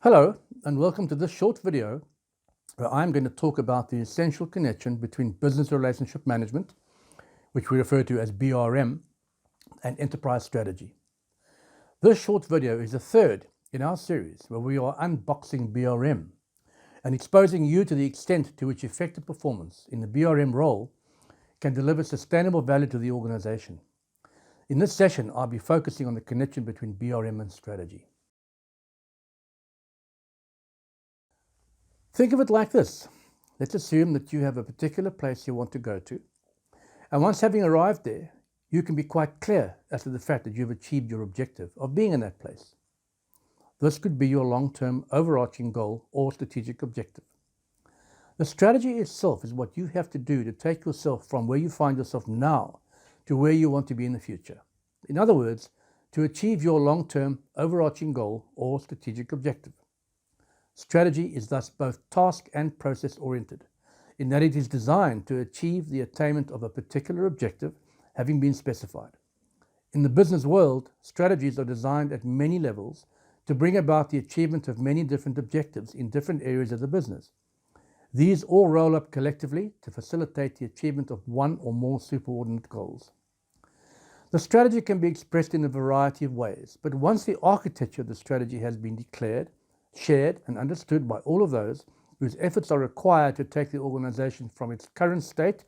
Hello, and welcome to this short video where I'm going to talk about the essential connection between business relationship management, which we refer to as BRM, and enterprise strategy. This short video is the third in our series where we are unboxing BRM and exposing you to the extent to which effective performance in the BRM role can deliver sustainable value to the organization. In this session, I'll be focusing on the connection between BRM and strategy. Think of it like this. Let's assume that you have a particular place you want to go to, and once having arrived there, you can be quite clear as to the fact that you've achieved your objective of being in that place. This could be your long-term overarching goal or strategic objective. The strategy itself is what you have to do to take yourself from where you find yourself now to where you want to be in the future. In other words, to achieve your long-term overarching goal or strategic objective. Strategy is thus both task and process-oriented, in that it is designed to achieve the attainment of a particular objective having been specified. In the business world, strategies are designed at many levels to bring about the achievement of many different objectives in different areas of the business. These all roll up collectively to facilitate the achievement of one or more superordinate goals. The strategy can be expressed in a variety of ways, but once the architecture of the strategy has been declared, shared and understood by all of those whose efforts are required to take the organization from its current state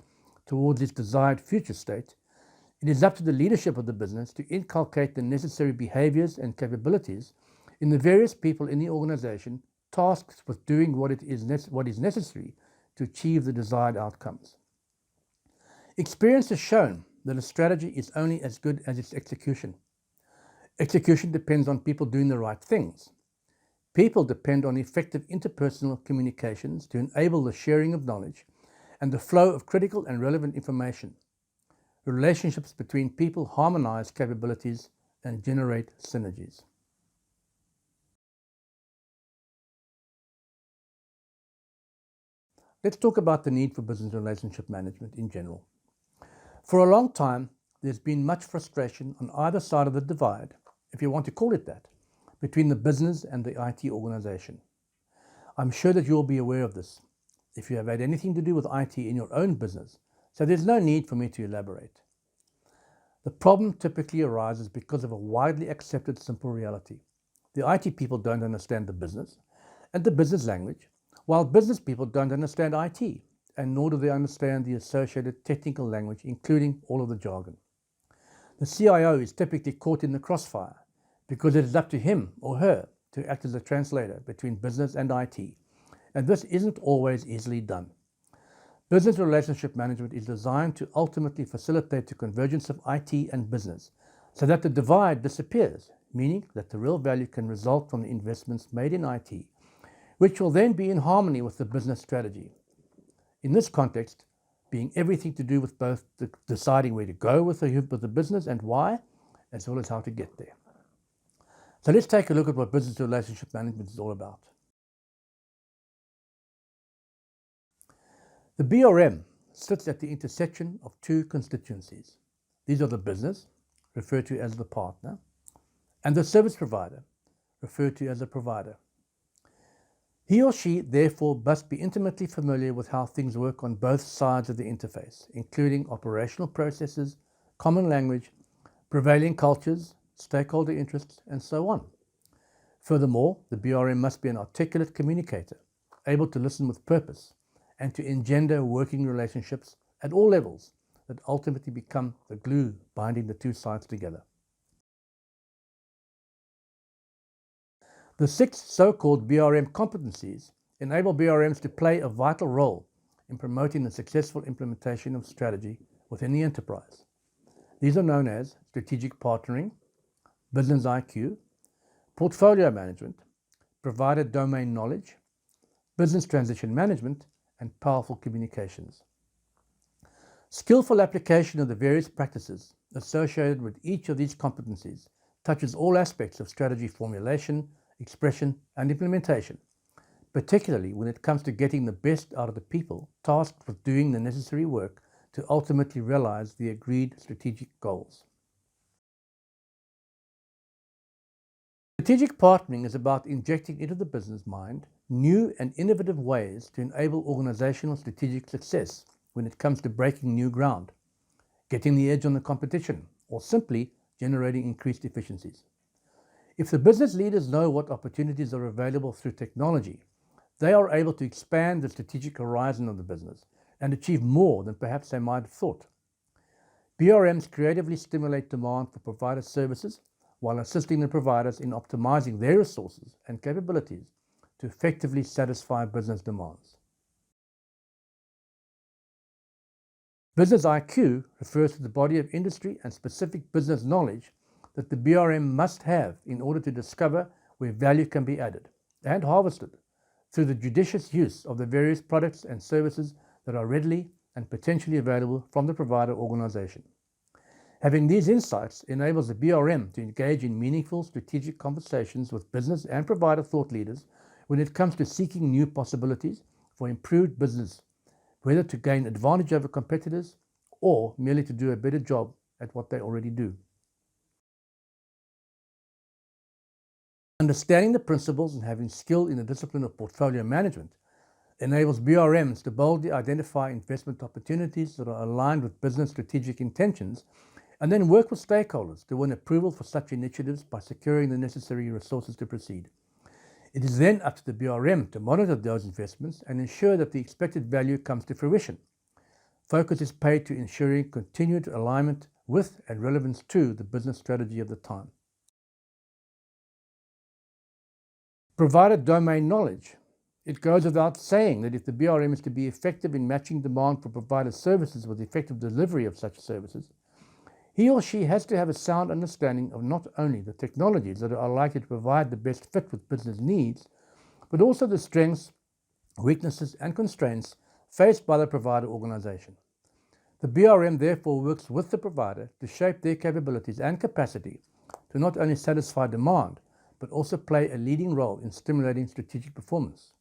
towards its desired future state, it is up to the leadership of the business to inculcate the necessary behaviors and capabilities in the various people in the organization tasked with doing what is necessary to achieve the desired outcomes. Experience has shown that a strategy is only as good as its execution. Execution depends on people doing the right things. People depend on effective interpersonal communications to enable the sharing of knowledge and the flow of critical and relevant information. Relationships between people harmonize capabilities and generate synergies. Let's talk about the need for business relationship management in general. For a long time, there's been much frustration on either side of the divide, if you want to call it that, between the business and the IT organization. I'm sure that you'll be aware of this if you have had anything to do with IT in your own business, so there's no need for me to elaborate. The problem typically arises because of a widely accepted simple reality. The IT people don't understand the business and the business language, while business people don't understand IT, and nor do they understand the associated technical language, including all of the jargon. The CIO is typically caught in the crossfire because it is up to him or her to act as a translator between business and IT, and this isn't always easily done. Business relationship management is designed to ultimately facilitate the convergence of IT and business so that the divide disappears, meaning that the real value can result from the investments made in IT, which will then be in harmony with the business strategy. In this context, being everything to do with both deciding where to go with the business and why, as well as how to get there. So let's take a look at what business relationship management is all about. The BRM sits at the intersection of two constituencies. These are the business, referred to as the partner, and the service provider, referred to as a provider. He or she therefore must be intimately familiar with how things work on both sides of the interface, including operational processes, common language, prevailing cultures, stakeholder interests, and so on. Furthermore, the BRM must be an articulate communicator, able to listen with purpose, and to engender working relationships at all levels that ultimately become the glue binding the two sides together. The 6 so-called BRM competencies enable BRMs to play a vital role in promoting the successful implementation of strategy within the enterprise. These are known as strategic partnering, business IQ, portfolio management, provider domain knowledge, business transition management, and powerful communications. Skillful application of the various practices associated with each of these competencies touches all aspects of strategy formulation, expression, and implementation, particularly when it comes to getting the best out of the people tasked with doing the necessary work to ultimately realize the agreed strategic goals. Strategic partnering is about injecting into the business mind new and innovative ways to enable organizational strategic success when it comes to breaking new ground, getting the edge on the competition, or simply generating increased efficiencies. If the business leaders know what opportunities are available through technology, they are able to expand the strategic horizon of the business and achieve more than perhaps they might have thought. BRMs creatively stimulate demand for provider services while assisting the providers in optimizing their resources and capabilities to effectively satisfy business demands. Business IQ refers to the body of industry and specific business knowledge that the BRM must have in order to discover where value can be added and harvested through the judicious use of the various products and services that are readily and potentially available from the provider organization. Having these insights enables the BRM to engage in meaningful strategic conversations with business and provider thought leaders when it comes to seeking new possibilities for improved business, whether to gain advantage over competitors or merely to do a better job at what they already do. Understanding the principles and having skill in the discipline of portfolio management enables BRMs to boldly identify investment opportunities that are aligned with business strategic intentions and then work with stakeholders to win approval for such initiatives by securing the necessary resources to proceed. It is then up to the BRM to monitor those investments and ensure that the expected value comes to fruition. Focus is paid to ensuring continued alignment with and relevance to the business strategy of the time. Provider domain knowledge. It goes without saying that if the BRM is to be effective in matching demand for provider services with effective delivery of such services, he or she has to have a sound understanding of not only the technologies that are likely to provide the best fit with business needs, but also the strengths, weaknesses, and constraints faced by the provider organization. The BRM therefore works with the provider to shape their capabilities and capacity to not only satisfy demand, but also play a leading role in stimulating strategic performance.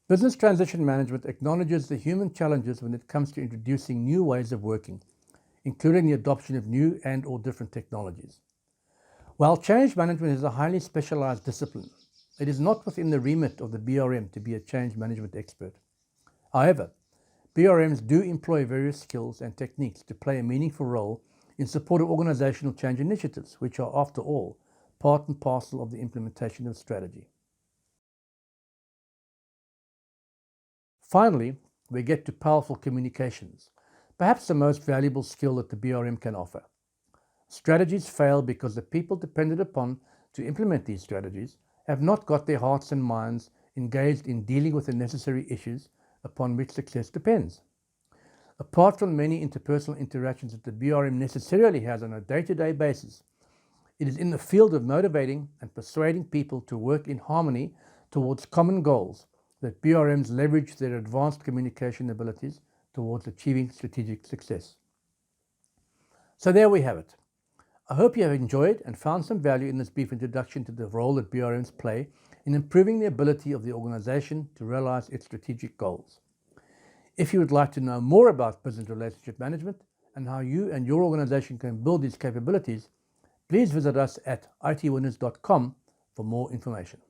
Business transition management acknowledges the human challenges when it comes to introducing new ways of working, including the adoption of new and/or different technologies. While change management is a highly specialized discipline, it is not within the remit of the BRM to be a change management expert. However, BRMs do employ various skills and techniques to play a meaningful role in support of organizational change initiatives, which are, after all, part and parcel of the implementation of strategy. Finally, we get to powerful communications, perhaps the most valuable skill that the BRM can offer. Strategies fail because the people depended upon to implement these strategies have not got their hearts and minds engaged in dealing with the necessary issues upon which success depends. Apart from many interpersonal interactions that the BRM necessarily has on a day-to-day basis, it is in the field of motivating and persuading people to work in harmony towards common goals that BRMs leverage their advanced communication abilities towards achieving strategic success. So there we have it. I hope you have enjoyed and found some value in this brief introduction to the role that BRMs play in improving the ability of the organization to realize its strategic goals. If you would like to know more about business relationship management and how you and your organization can build these capabilities, please visit us at itwinners.com for more information.